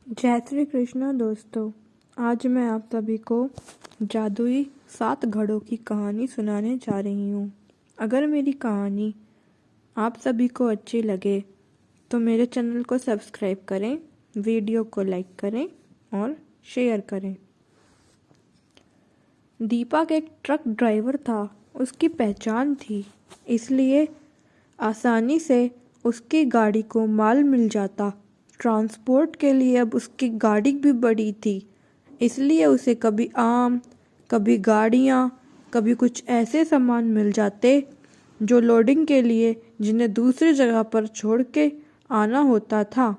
जय श्री कृष्ण दोस्तों। आज मैं आप सभी को जादुई 7 घड़ों की कहानी सुनाने जा रही हूँ। अगर मेरी कहानी आप सभी को अच्छी लगे तो मेरे चैनल को सब्सक्राइब करें, वीडियो को लाइक करें और शेयर करें। दीपक एक ट्रक ड्राइवर था। उसकी पहचान थी, इसलिए आसानी से उसकी गाड़ी को माल मिल जाता। ट्रांसपोर्ट के लिए अब उसकी गाड़ी भी बड़ी थी, इसलिए उसे कभी आम, कभी गाड़ियाँ, कभी कुछ ऐसे सामान मिल जाते जो लोडिंग के लिए जिन्हें दूसरी जगह पर छोड़ के आना होता था।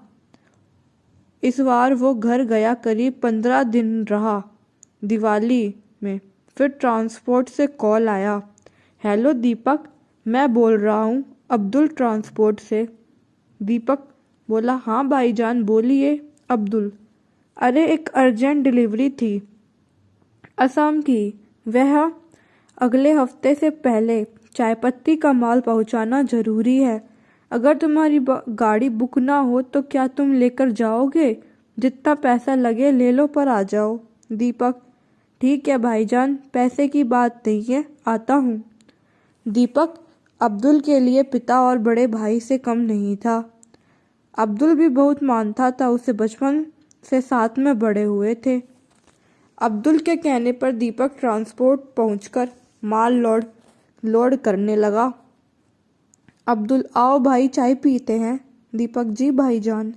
इस बार वो घर गया करीब 15 दिन रहा। दिवाली में फिर ट्रांसपोर्ट से कॉल आया। हेलो दीपक, मैं बोल रहा हूँ अब्दुल ट्रांसपोर्ट से। दीपक बोला, हाँ भाईजान बोलिए अब्दुल। अरे एक अर्जेंट डिलीवरी थी असम की। वह अगले हफ्ते से पहले चाय पत्ती का माल पहुंचाना जरूरी है। अगर तुम्हारी गाड़ी बुक ना हो तो क्या तुम लेकर जाओगे? जितना पैसा लगे ले लो, पर आ जाओ। दीपक, ठीक है भाईजान, पैसे की बात नहीं है, आता हूँ। दीपक अब्दुल के लिए पिता और बड़े भाई से कम नहीं था। अब्दुल भी बहुत मानता था, उसे बचपन से साथ में बड़े हुए थे। अब्दुल के कहने पर दीपक ट्रांसपोर्ट पहुंचकर माल लोड करने लगा। अब्दुल, आओ भाई चाय पीते हैं। दीपक, जी भाईजान।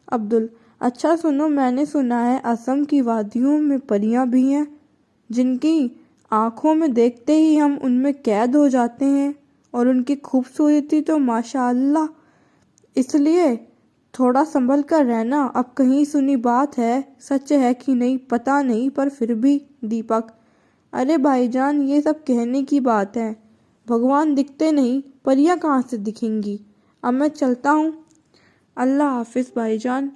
अब्दुल, अच्छा सुनो, मैंने सुना है असम की वादियों में परियां भी हैं जिनकी आंखों में देखते ही हम उनमें कैद हो जाते हैं, और उनकी खूबसूरती तो माशाअल्लाह। इसलिए थोड़ा संभल कर रहना। अब कहीं सुनी बात है, सच है कि नहीं पता नहीं, पर फिर भी। दीपक, अरे भाईजान ये सब कहने की बात है, भगवान दिखते नहीं, परियां कहाँ से दिखेंगी। अब मैं चलता हूँ। अल्लाह हाफिज भाईजान।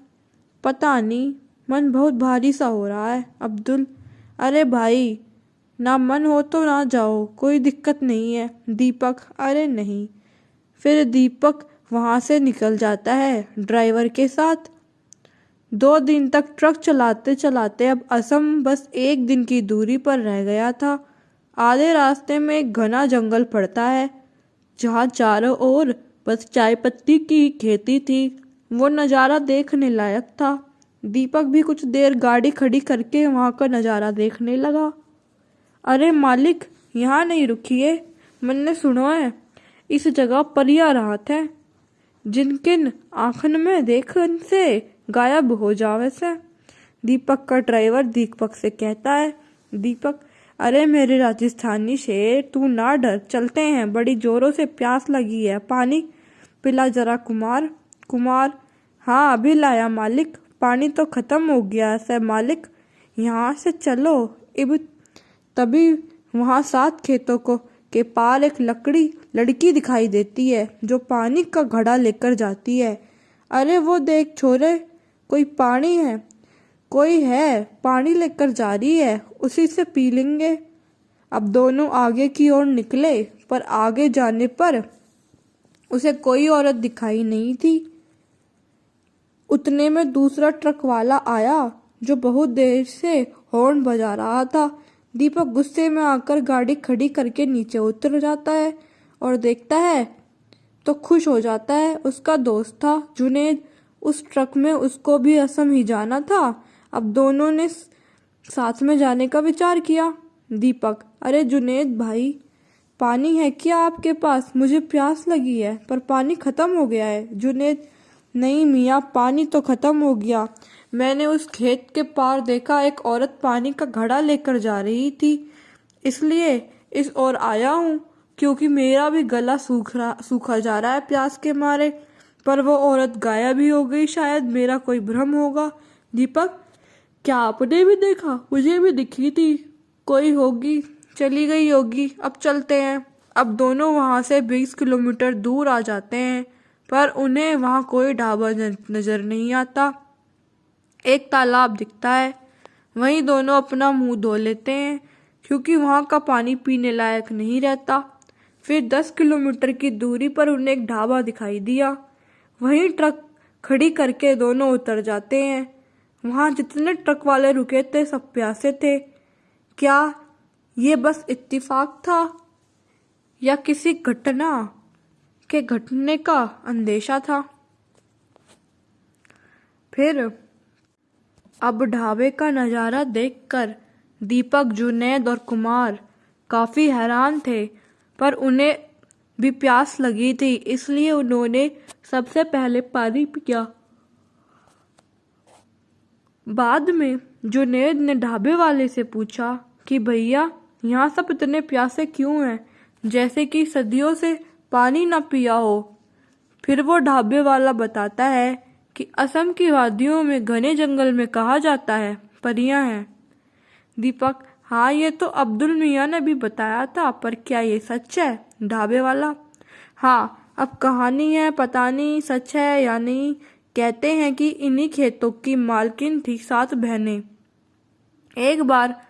पता नहीं, मन बहुत भारी सा हो रहा है। अब्दुल, अरे भाई ना मन हो तो ना जाओ, कोई दिक्कत नहीं है। दीपक, अरे नहीं। फिर दीपक वहां से निकल जाता है ड्राइवर के साथ। 2 दिन तक ट्रक चलाते चलाते अब असम बस 1 दिन की दूरी पर रह गया था। आधे रास्ते में एक घना जंगल पड़ता है जहाँ चारों ओर बस चाय पत्ती की खेती थी। वो नज़ारा देखने लायक था। दीपक भी कुछ देर गाड़ी खड़ी करके वहाँ का नज़ारा देखने लगा। अरे मालिक, यहाँ नहीं रुकिए, मैंने सुना है इस जगह परियां राहत है जिनकिन आँखन में देखन से गायब हो जावे से। दीपक का ड्राइवर दीपक से कहता है। दीपक, अरे मेरे राजस्थानी शेर, तू ना डर, चलते हैं, बड़ी जोरों से प्यास लगी है, पानी पिला जरा। कुमार, कुमार, हाँ अभी लाया मालिक, पानी तो खत्म हो गया है मालिक, यहाँ से चलो। इब तभी वहाँ 7 खेतों को के पार एक लड़की दिखाई देती है जो पानी का घड़ा लेकर जाती है। अरे वो देख छोरे, कोई है पानी लेकर जा रही है, उसी से पी लेंगे। अब दोनों आगे की ओर निकले, पर आगे जाने पर उसे कोई औरत दिखाई नहीं थी। उतने में दूसरा ट्रक वाला आया जो बहुत देर से हॉर्न बजा रहा था। दीपक गुस्से में आकर गाड़ी खड़ी करके नीचे उतर जाता है और देखता है तो खुश हो जाता है। उसका दोस्त था जुनेद, उस ट्रक में उसको भी असम ही जाना था। अब दोनों ने साथ में जाने का विचार किया। दीपक, अरे जुनेद भाई, पानी है क्या आपके पास? मुझे प्यास लगी है पर पानी खत्म हो गया है। जुनेद, नहीं मियाँ, पानी तो खत्म हो गया, मैंने उस खेत के पार देखा एक औरत पानी का घड़ा लेकर जा रही थी, इसलिए इस ओर आया हूँ, क्योंकि मेरा भी गला सूखा जा रहा है प्यास के मारे। पर वो औरत गायब ही हो गई, शायद मेरा कोई भ्रम होगा। दीपक, क्या आपने भी देखा? मुझे भी दिखी थी, कोई होगी, चली गई होगी, अब चलते हैं। अब दोनों वहां से 20 किलोमीटर दूर आ जाते हैं, पर उन्हें वहां कोई ढाबा नजर नहीं आता। एक तालाब दिखता है, वहीं दोनों अपना मुंह धो लेते हैं क्योंकि वहां का पानी पीने लायक नहीं रहता। फिर 10 किलोमीटर की दूरी पर उन्हें एक ढाबा दिखाई दिया, वहीं ट्रक खड़ी करके दोनों उतर जाते हैं। वहाँ जितने ट्रक वाले रुके थे सब प्यासे थे। क्या ये बस इत्तेफाक था या किसी घटना के घटने का अंदेशा था? फिर अब ढाबे का नज़ारा देखकर दीपक, जुनैद और कुमार काफ़ी हैरान थे, पर उन्हें भी प्यास लगी थी, इसलिए उन्होंने सबसे पहले पानी पिया। बाद में जुनैद ने ढाबे वाले से पूछा कि भैया, यहाँ सब इतने प्यासे क्यों हैं, जैसे कि सदियों से पानी ना पिया हो। फिर वो ढाबे वाला बताता है कि असम की वादियों में घने जंगल में कहा जाता है परियां हैं। दीपक, हाँ ये तो अब्दुल मियाँ ने भी बताया था, पर क्या ये सच है? ढाबे वाला, हाँ अब कहानी है, पता नहीं सच है या नहीं। कहते हैं कि इन्हीं खेतों की मालकिन थी 7 बहनें। एक बार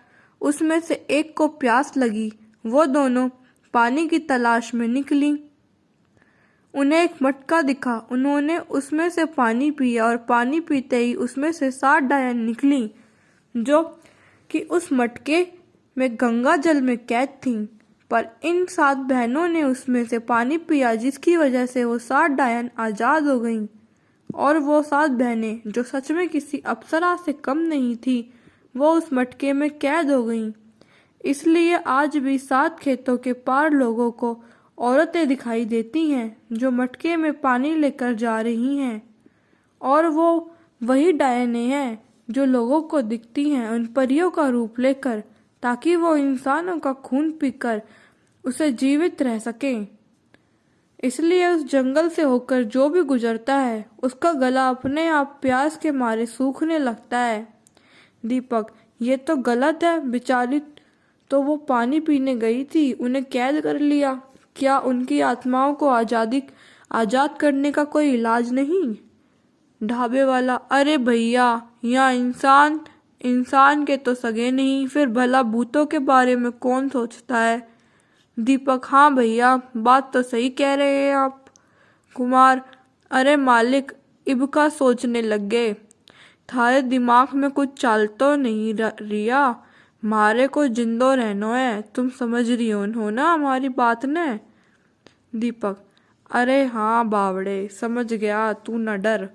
उसमें से एक को प्यास लगी, वो दोनों पानी की तलाश में निकली। उन्हें एक मटका दिखा, उन्होंने उसमें से पानी पिया और पानी पीते ही उसमें से 7 डायन निकली, जो कि उस मटके में गंगा जल में कैद थीं। पर इन 7 बहनों ने उसमें से पानी पिया, जिसकी वजह से वो 7 डायन आज़ाद हो गईं। और वो 7 बहनें, जो सच में किसी अप्सरा से कम नहीं थी, वो उस मटके में कैद हो गईं। इसलिए आज भी 7 खेतों के पार लोगों को औरतें दिखाई देती हैं जो मटके में पानी लेकर जा रही हैं, और वो वही डायनें हैं जो लोगों को दिखती हैं उन परियों का रूप लेकर, ताकि वो इंसानों का खून पीकर उसे जीवित रह सकें। इसलिए उस जंगल से होकर जो भी गुजरता है, उसका गला अपने आप प्यास के मारे सूखने लगता है। दीपक, ये तो गलत है, बेचारी तो वो पानी पीने गई थी, उन्हें कैद कर लिया। क्या उनकी आत्माओं को आजाद करने का कोई इलाज नहीं? ढाबे वाला, अरे भैया, यहाँ इंसान के तो सगे नहीं, फिर भला भूतों के बारे में कौन सोचता है? दीपक, हाँ भैया, बात तो सही कह रहे हैं आप। कुमार, अरे मालिक, इबका सोचने लग गए, थारे दिमाग में कुछ चाल तो नहीं रिया, मारे को जिंदो रहनो है, तुम समझ रही हो ना हमारी बात ने? दीपक, अरे हाँ बावड़े, समझ गया, तू न डर।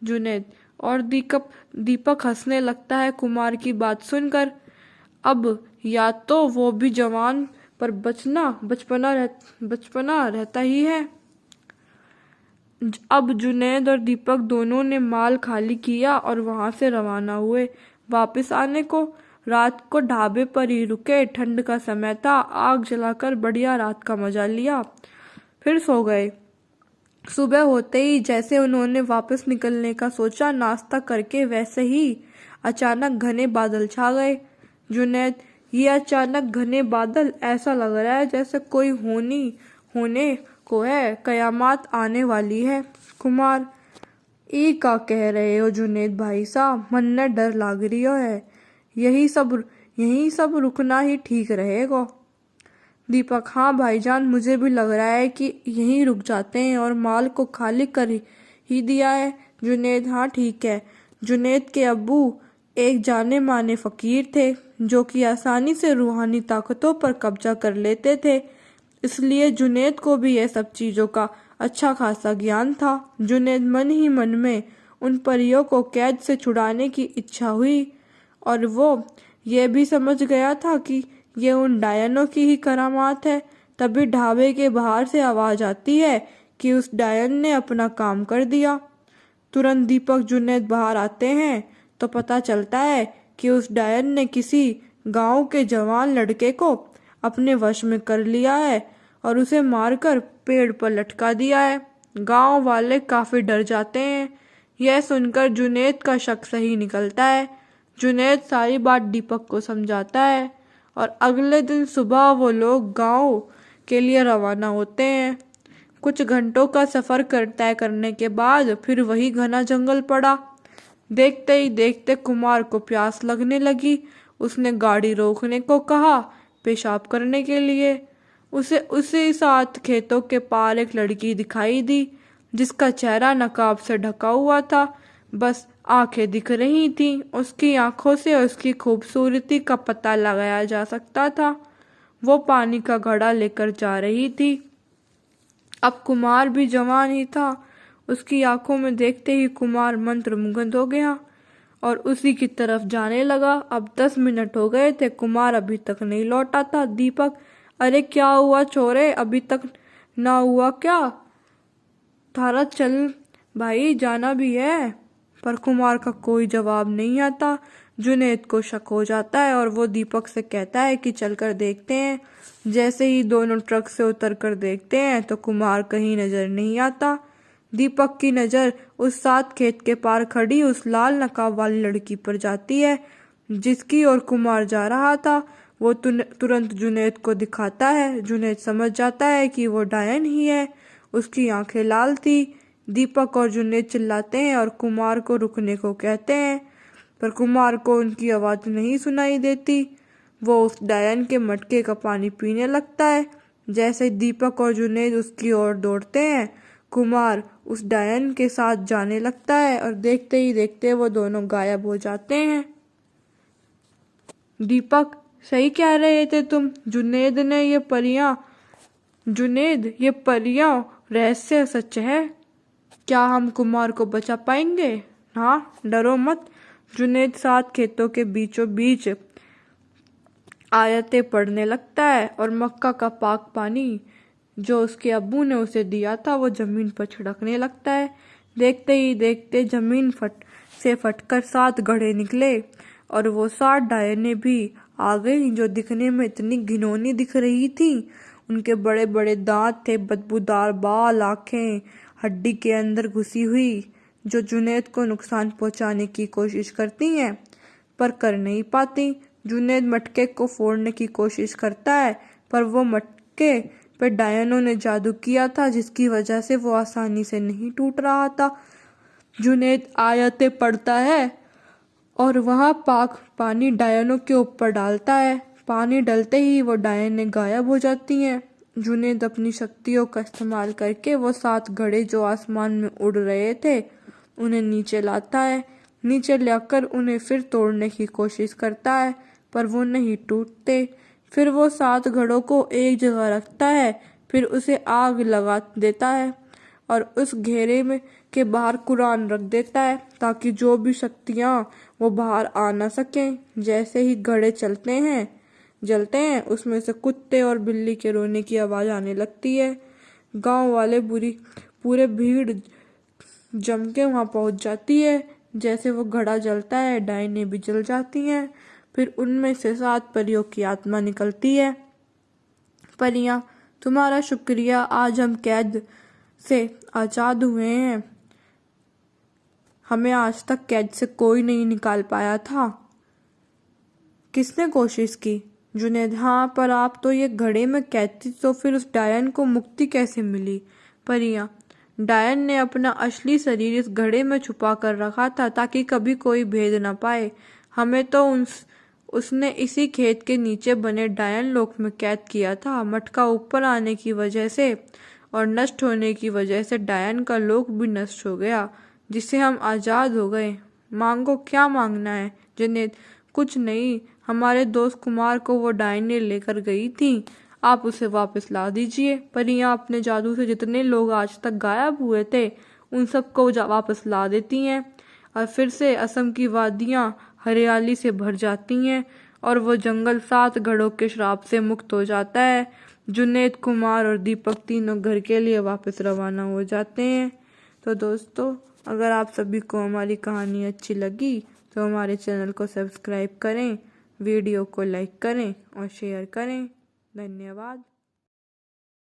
जुनैद, और दीपक हंसने लगता है कुमार की बात सुनकर। अब या तो वो भी जवान पर बचपना रहता ही है। अब जुनैद और दीपक दोनों ने माल खाली किया और वहां से रवाना हुए। वापस आने को रात को ढाबे पर ही रुके, ठंड का समय था, आग जलाकर बढ़िया रात का मजा लिया, फिर सो गए। सुबह होते ही जैसे उन्होंने वापस निकलने का सोचा, नाश्ता करके, वैसे ही अचानक घने बादल छा गए। जुनैद, ये अचानक घने बादल, ऐसा लग रहा है जैसे कोई होने को है, कयामत आने वाली है। कुमार, ई का कह रहे हो जुनैद भाई साहब, मन में डर लाग रही है, यही सब रुकना ही ठीक रहेगा। दीपक, हाँ भाईजान, मुझे भी लग रहा है कि यहीं रुक जाते हैं और माल को खाली कर ही दिया है। जुनैद, हाँ ठीक है। जुनैद के अब्बू एक जाने माने फकीर थे, जो कि आसानी से रूहानी ताकतों पर कब्जा कर लेते थे, इसलिए जुनैद को भी यह सब चीज़ों का अच्छा खासा ज्ञान था। जुनैद मन ही मन में उन परियों को कैद से छुड़ाने की इच्छा हुई, और वो ये भी समझ गया था कि ये उन डायनों की ही करामात है। तभी ढाबे के बाहर से आवाज़ आती है कि उस डायन ने अपना काम कर दिया। तुरंत दीपक, जुनैद बाहर आते हैं तो पता चलता है कि उस डायन ने किसी गांव के जवान लड़के को अपने वश में कर लिया है और उसे मारकर पेड़ पर लटका दिया है। गांव वाले काफ़ी डर जाते हैं। यह सुनकर जुनैद का शक सही निकलता है। जुनैद सारी बात दीपक को समझाता है और अगले दिन सुबह वो लोग गांव के लिए रवाना होते हैं। कुछ घंटों का सफ़र तय करने के बाद फिर वही घना जंगल पड़ा। देखते ही देखते कुमार को प्यास लगने लगी। उसने गाड़ी रोकने को कहा पेशाब करने के लिए। उसे उसी साथ खेतों के पार एक लड़की दिखाई दी, जिसका चेहरा नकाब से ढका हुआ था। बस आंखें दिख रही थीं। उसकी आंखों से उसकी खूबसूरती का पता लगाया जा सकता था। वो पानी का घड़ा लेकर जा रही थी। अब कुमार भी जवान ही था। उसकी आंखों में देखते ही कुमार मंत्रमुग्ध हो गया और उसी की तरफ जाने लगा। अब 10 मिनट हो गए थे, कुमार अभी तक नहीं लौटा था। दीपक, अरे क्या हुआ छोरे, अभी तक ना हुआ क्या? थारा चल भाई, जाना भी है। पर कुमार का कोई जवाब नहीं आता। जुनैद को शक हो जाता है और वो दीपक से कहता है कि चलकर देखते हैं। जैसे ही दोनों ट्रक से उतर कर देखते हैं तो कुमार कहीं नजर नहीं आता। दीपक की नज़र उस 7 खेत के पार खड़ी उस लाल नकाब वाली लड़की पर जाती है जिसकी ओर कुमार जा रहा था। वो तुरंत जुनैद को दिखाता है। जुनैद समझ जाता है कि वो डायन ही है। उसकी आंखें लाल थी। दीपक और जुनैद चिल्लाते हैं और कुमार को रुकने को कहते हैं, पर कुमार को उनकी आवाज़ नहीं सुनाई देती। वो उस डायन के मटके का पानी पीने लगता है। जैसे दीपक और जुनैद उसकी ओर दौड़ते हैं, कुमार उस डायन के साथ जाने लगता है और देखते ही देखते वो दोनों गायब हो जाते हैं। दीपक, सही कह रहे थे तुम। जुनैद ये परियां रहस्य सच है। क्या हम कुमार को बचा पाएंगे? हाँ, डरो मत। जुनैद 7 खेतों के बीचों बीच आयतें पढ़ने लगता है और मक्का का पाक पानी जो उसके अब्बू ने उसे दिया था वो जमीन पर छिड़कने लगता है। देखते ही देखते जमीन से फटकर 7 घड़े निकले और वो 7 डायनें भी आ गई जो दिखने में इतनी घिनौनी दिख रही थी। उनके बड़े बड़े दांत थे, बदबूदार बाल, आंखें हड्डी के अंदर घुसी हुई जो जुनैद को नुकसान पहुंचाने की कोशिश करती हैं पर कर नहीं पाती। जुनैद मटके को फोड़ने की कोशिश करता है पर वो मटके पर डायनों ने जादू किया था जिसकी वजह से वो आसानी से नहीं टूट रहा था। जुनैद आयतें पढ़ता है और वहाँ पाक पानी डायनों के ऊपर डालता है। पानी डलते ही वो डायनें गायब हो जाती हैं। जुनैद अपनी शक्तियों का इस्तेमाल करके वो 7 घड़े जो आसमान में उड़ रहे थे उन्हें नीचे लाता है। नीचे लाकर उन्हें फिर तोड़ने की कोशिश करता है पर वो नहीं टूटते। फिर वो 7 घड़ों को एक जगह रखता है, फिर उसे आग लगा देता है और उस घेरे में के बाहर कुरान रख देता है ताकि जो भी शक्तियाँ वो बाहर आ ना सकें। जैसे ही घड़े जलते हैं उसमें से कुत्ते और बिल्ली के रोने की आवाज़ आने लगती है। गांव वाले पूरे भीड़ जम के वहाँ पहुँच जाती है। जैसे वो घड़ा जलता है डायनें भी जल जाती हैं। फिर उनमें से 7 परियों की आत्मा निकलती है। परियां, तुम्हारा शुक्रिया, आज हम कैद से आज़ाद हुए हैं। हमें आज तक कैद से कोई नहीं निकाल पाया था। किसने कोशिश की? जुनैद, हाँ, पर आप तो ये घड़े में कैद थी तो फिर उस डायन को मुक्ति कैसे मिली? परियां, डायन ने अपना असली शरीर इस घड़े में छुपा कर रखा था ताकि कभी कोई भेद न पाए। हमें तो उसने इसी खेत के नीचे बने डायन लोक में कैद किया था। मटका ऊपर आने की वजह से और नष्ट होने की वजह से डायन का लोक भी नष्ट हो गया जिससे हम आज़ाद हो गए। मांगो, क्या मांगना है? जुनैद, कुछ नहीं, हमारे दोस्त कुमार को वो डायनें लेकर गई थी, आप उसे वापस ला दीजिए। परियां अपने जादू से जितने लोग आज तक गायब हुए थे उन सबको वापस ला देती हैं और फिर से असम की वादियाँ हरियाली से भर जाती हैं और वो जंगल 7 घड़ों के श्राप से मुक्त हो जाता है। जुनैद, कुमार और दीपक तीनों घर के लिए वापस रवाना हो जाते हैं। तो दोस्तों, अगर आप सभी को हमारी कहानी अच्छी लगी तो हमारे चैनल को सब्सक्राइब करें, वीडियो को लाइक करें और शेयर करें। धन्यवाद।